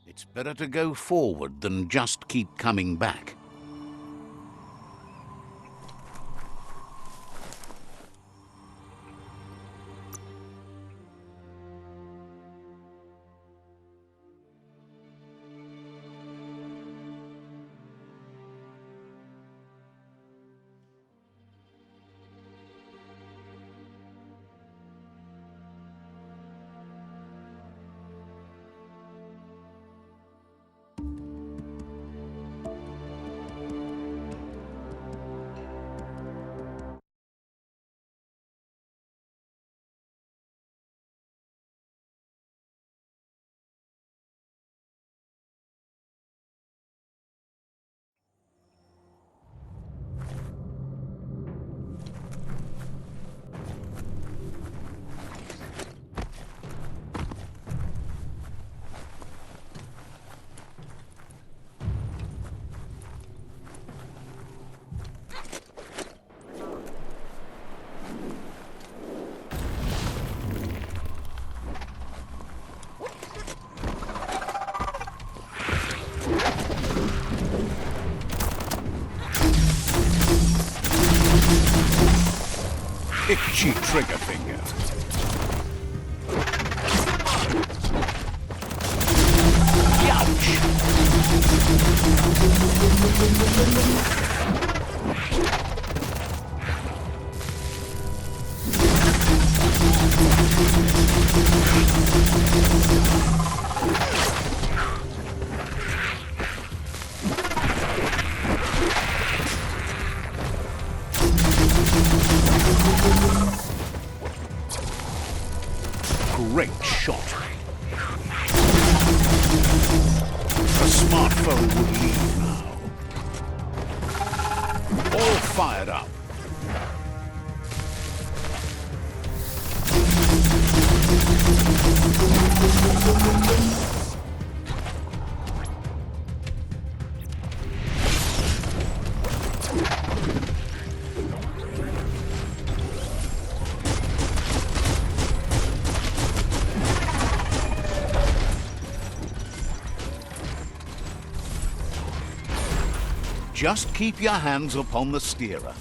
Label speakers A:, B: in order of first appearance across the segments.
A: It's better to go forward than just keep coming back. Itchy trigger finger. Great shot. The smartphone would leave now. All fired up. Just keep your hands upon the steerer.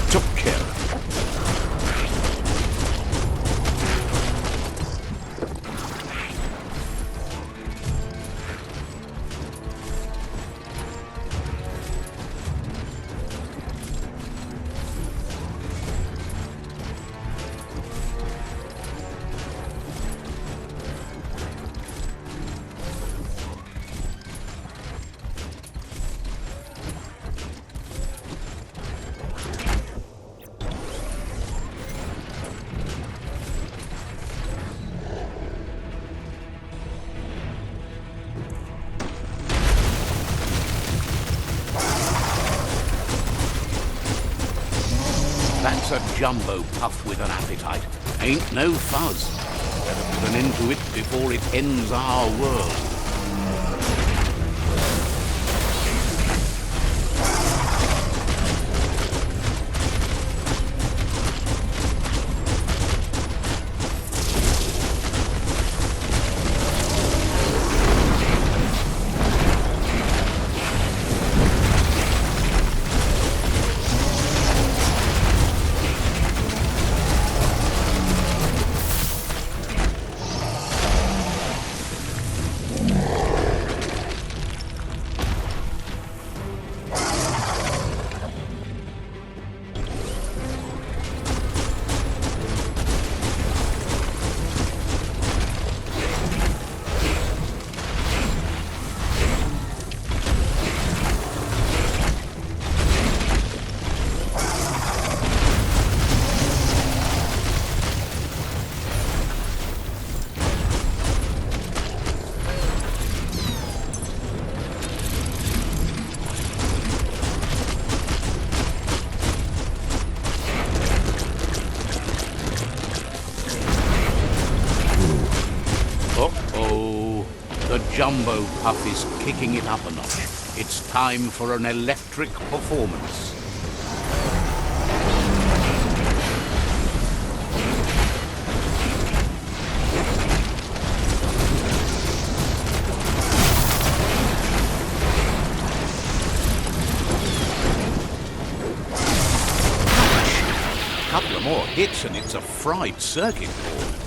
A: Took care of it. That's a jumbo puff with an appetite. Ain't no fuzz. Better put an end to it before it ends our world. Jumbo Puff is kicking it up a notch. It's time for an electric performance. A couple of more hits and it's a fried circuit board.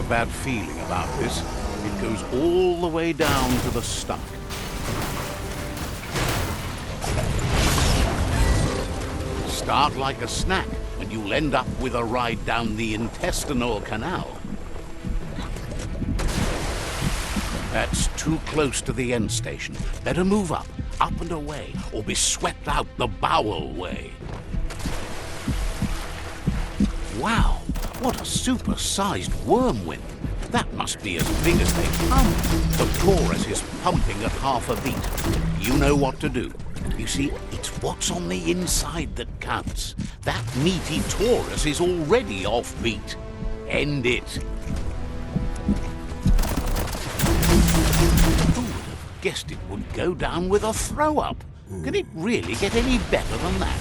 A: Bad feeling about this. It goes all the way down to the stomach. Start like a snack, and you'll end up with a ride down the intestinal canal. That's too close to the end station. Better move up and away, or be swept out the bowel way. Wow! What a super-sized wormwind. That must be as big as they come. The Taurus is pumping at half a beat. You know what to do. You see, it's what's on the inside that counts. That meaty Taurus is already off beat. End it. Who would have guessed it would go down with a throw-up? Can it really get any better than that?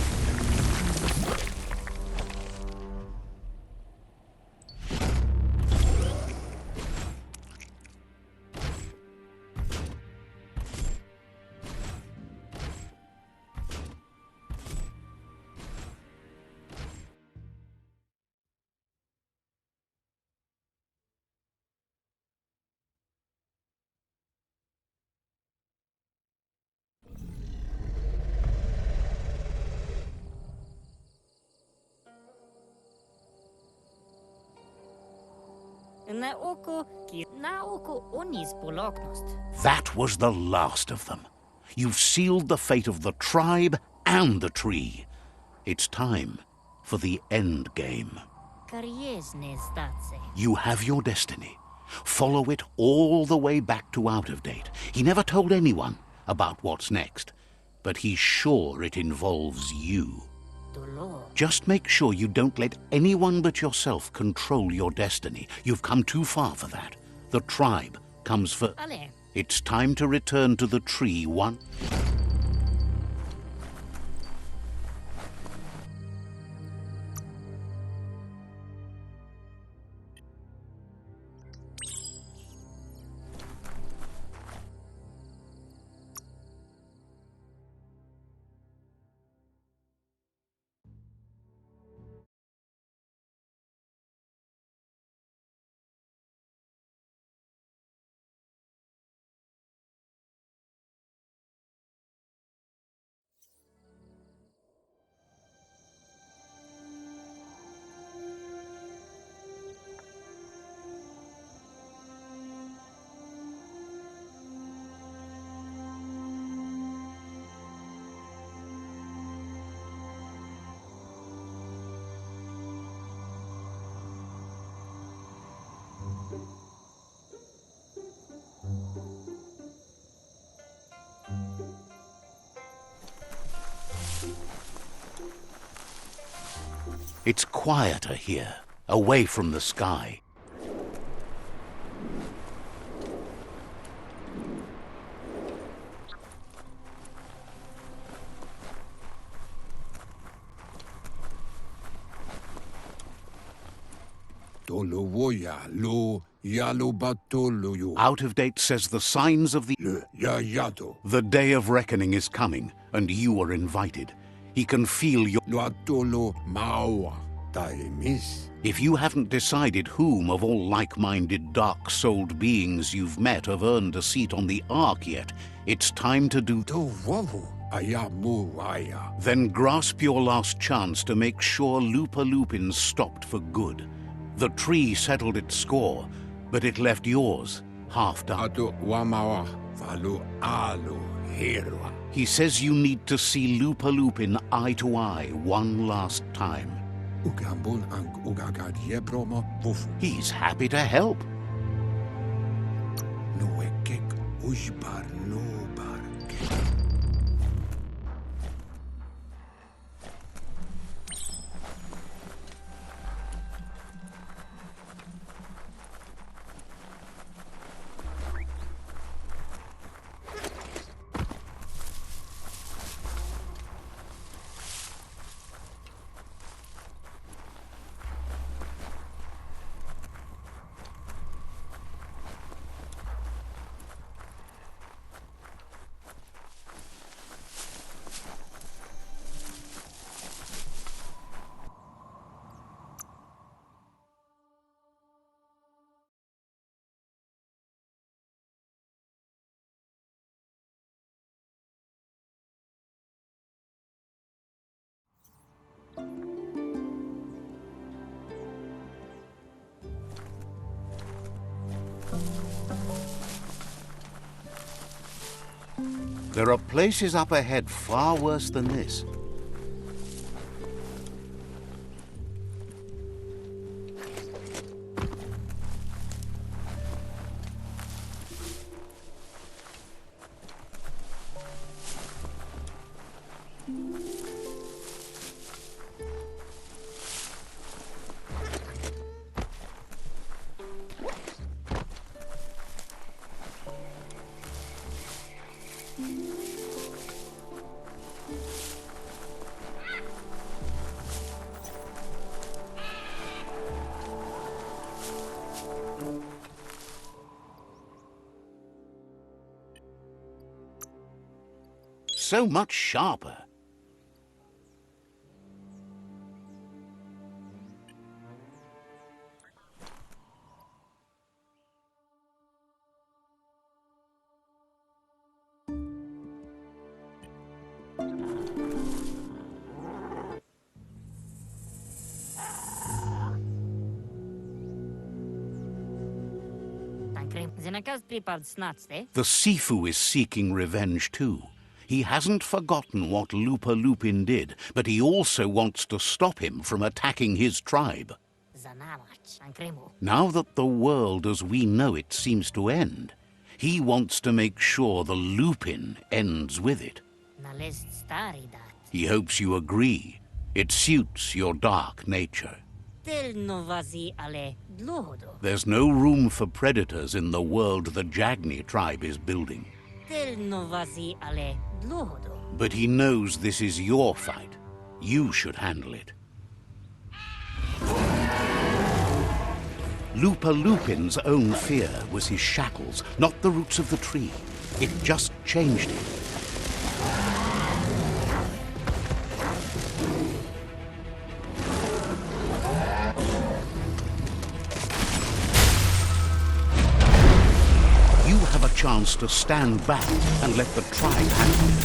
A: That was the last of them. You've sealed the fate of the tribe and the tree. It's time for the end game. You have your destiny. Follow it all the way back to Out of Date. He never told anyone about what's next, but he's sure it involves you. Just make sure you don't let anyone but yourself control your destiny. You've come too far for that. The tribe comes first. It's time to return to the tree one. It's quieter here, away from the sky. Out of Date says the signs of the day of reckoning is coming, and you are invited. He can feel your...
B: Luatolo maua taimis.
A: If you haven't decided whom of all like-minded, dark-souled beings you've met have earned a seat on the Ark yet, it's time to do...
B: To wavu ayamu aya.
A: Then grasp your last chance to make sure LUPA-LUPIN'S stopped for good. The tree settled its score, but it left yours half done.
B: Atu wamawa falu alu hirwa.
A: He says you need to see LUPA-LUPIN eye to eye one last time.
B: Ugambun ang ugagad yebromo bufu.
A: He's happy to help.
B: Nuekek ujbar nubar.
A: There are places up ahead far worse than this. So much sharper. The Sifu is seeking revenge too. He hasn't forgotten what LUPA-LUPIN did, but he also wants to stop him from attacking his tribe. Now that the world as we know it seems to end, he wants to make sure the Lupin ends with it. He hopes you agree. It suits your dark nature. There's no room for predators in the world the Jagni tribe is building. But he knows this is your fight. You should handle it. LUPA-LUPIN'S own fear was his shackles, not the roots of the tree. It just changed it. You have a chance to stand back and let the tribe handle it.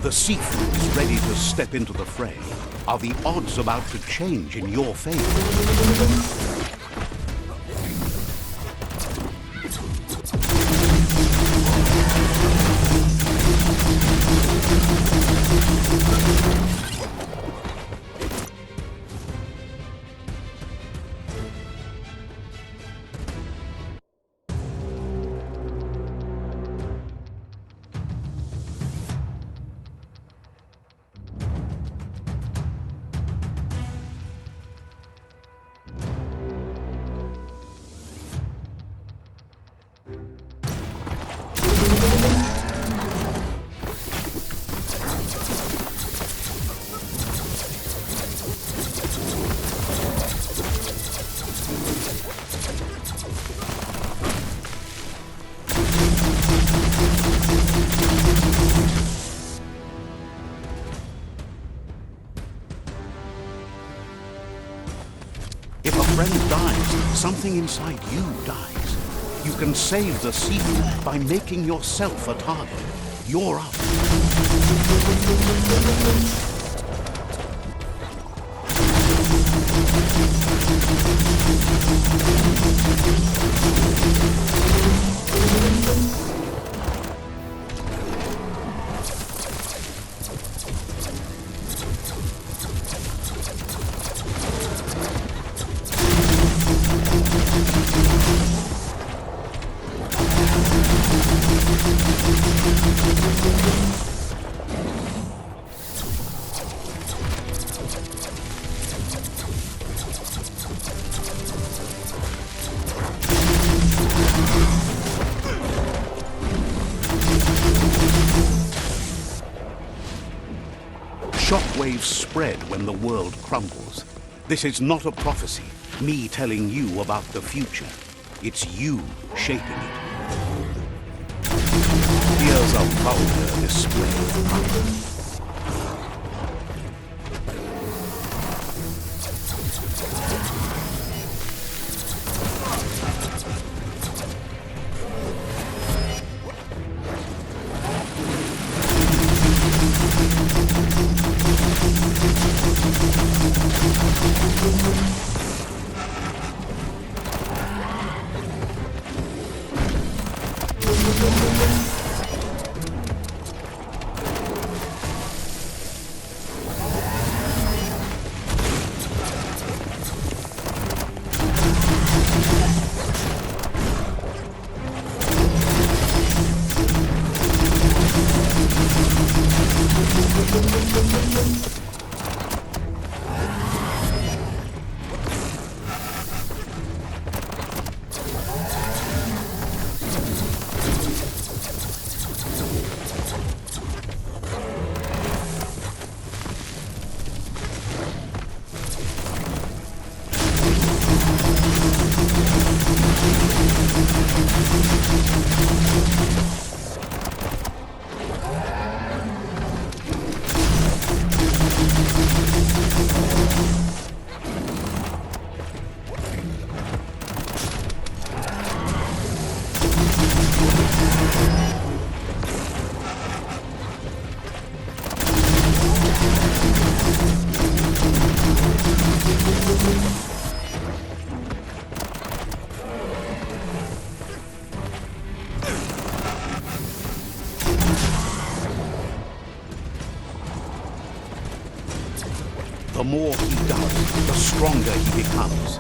A: The seafood is ready to step into the fray. Are the odds about to change in your favor? If a friend dies, something inside you dies. You can save the seafood by making yourself a target. You're up. Shockwaves spread when the world crumbles. This is not a prophecy, me telling you about the future. It's you shaping it. Here's a vulgar display of power. The more he does, the stronger he becomes.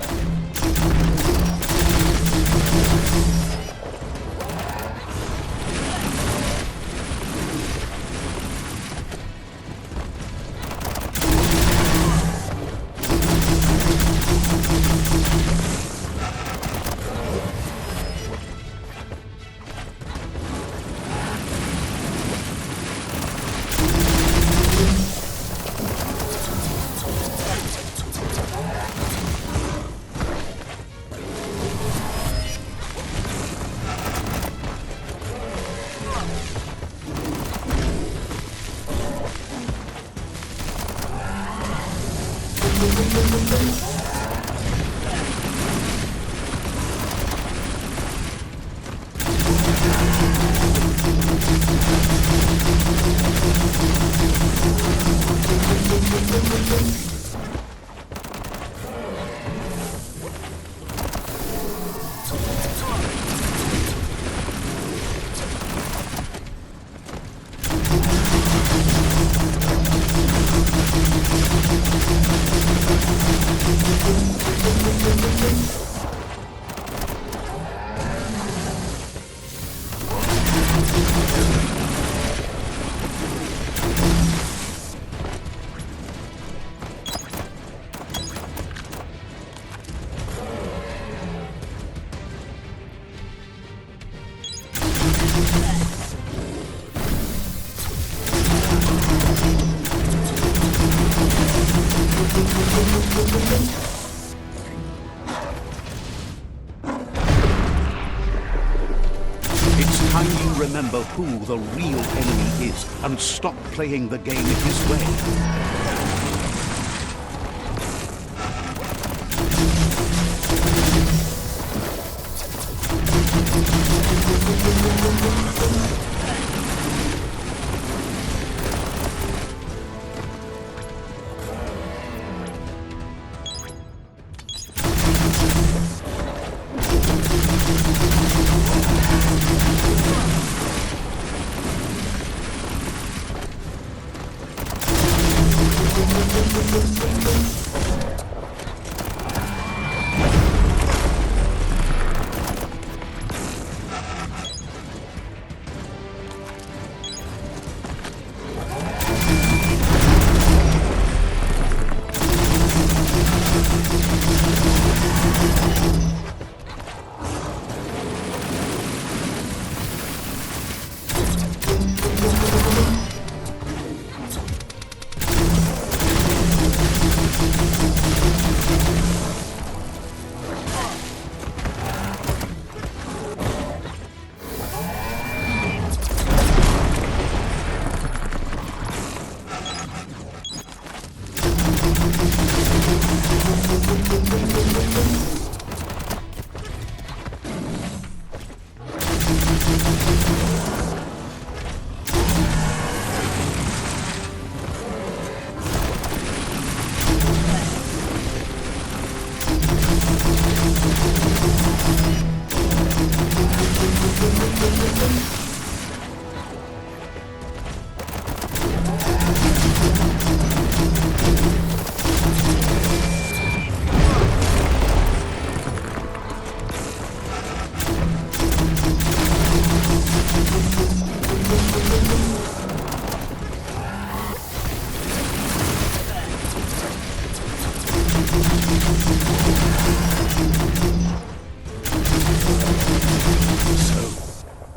A: It's time you remember who the real enemy is and stop playing the game his way.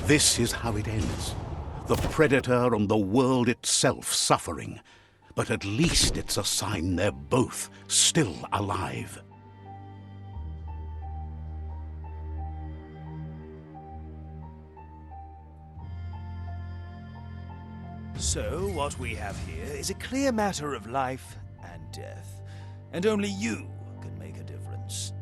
A: This is how it ends. The Predator and the world itself suffering. But at least it's a sign they're both still alive.
C: So, what we have here is a clear matter of life and death. And only you can make a difference.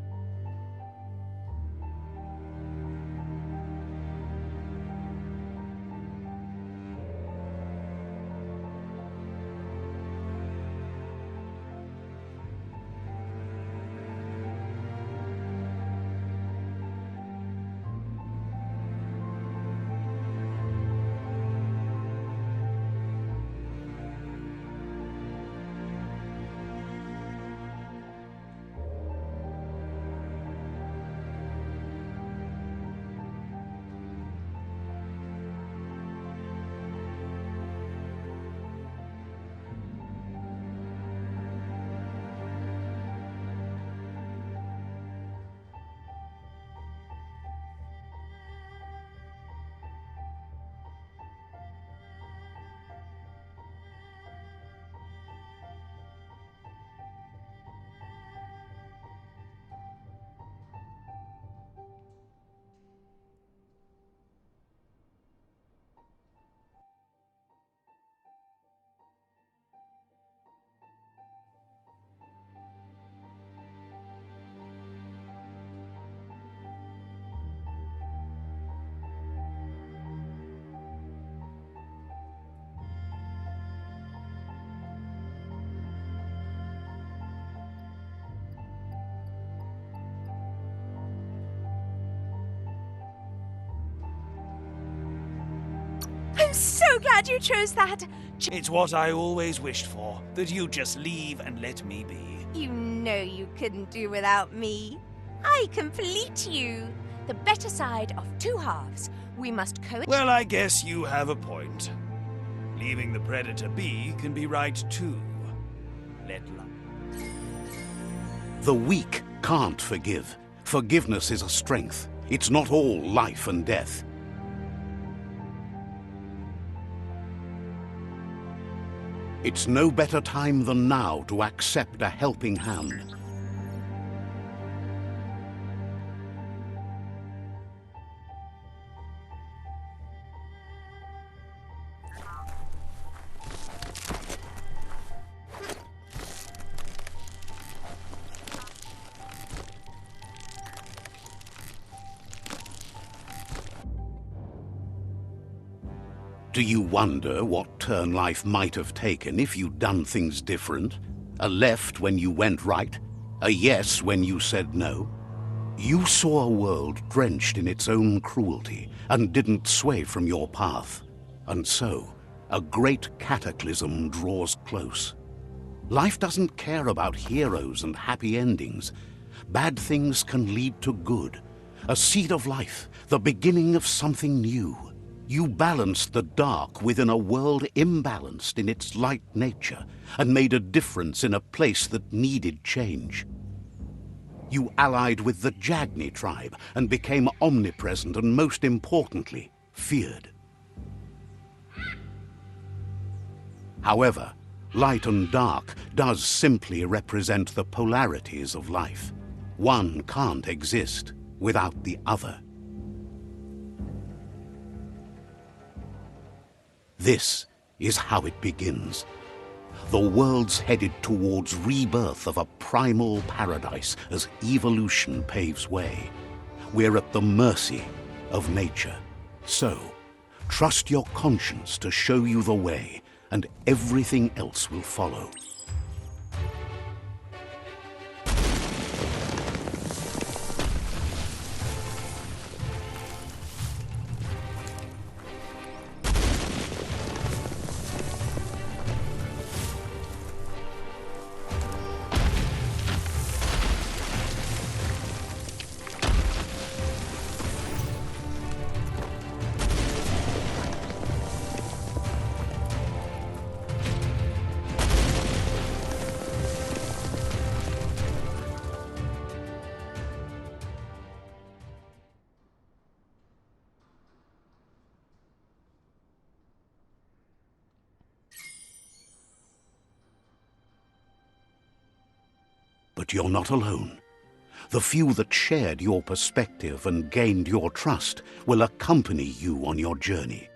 D: so glad you chose that.
C: It's what I always wished for, that you'd just leave and let me be.
D: You know you couldn't do without me. I complete you. The better side of two halves. We must
C: Well, I guess you have a point. Leaving the predator be can be right too.
A: The weak can't forgive. Forgiveness is a strength. It's not all life and death. It's no better time than now to accept a helping hand. Do you wonder what turn life might have taken if you'd done things different? A left when you went right? A yes when you said no? You saw a world drenched in its own cruelty and didn't sway from your path. And so, a great cataclysm draws close. Life doesn't care about heroes and happy endings. Bad things can lead to good. A seed of life, the beginning of something new. You balanced the dark within a world imbalanced in its light nature and made a difference in a place that needed change. You allied with the Jagni tribe and became omnipresent and, most importantly, feared. However, light and dark does simply represent the polarities of life. One can't exist without the other. This is how it begins. The world's headed towards rebirth of a primal paradise as evolution paves way. We're at the mercy of nature. So, trust your conscience to show you the way, and everything else will follow. But you're not alone. The few that shared your perspective and gained your trust will accompany you on your journey.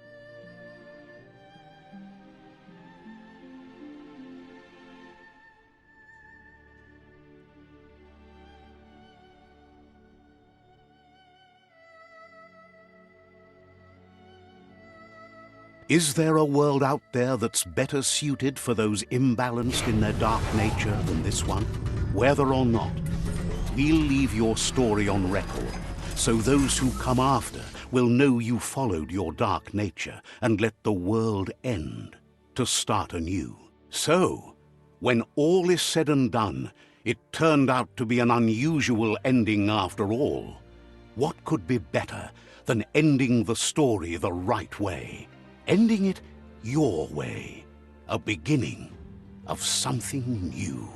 A: Is there a world out there that's better suited for those imbalanced in their dark nature than this one? Whether or not, we'll leave your story on record, so those who come after will know you followed your dark nature and let the world end to start anew. So, when all is said and done, it turned out to be an unusual ending after all. What could be better than ending the story the right way? Ending it your way, a beginning of something new.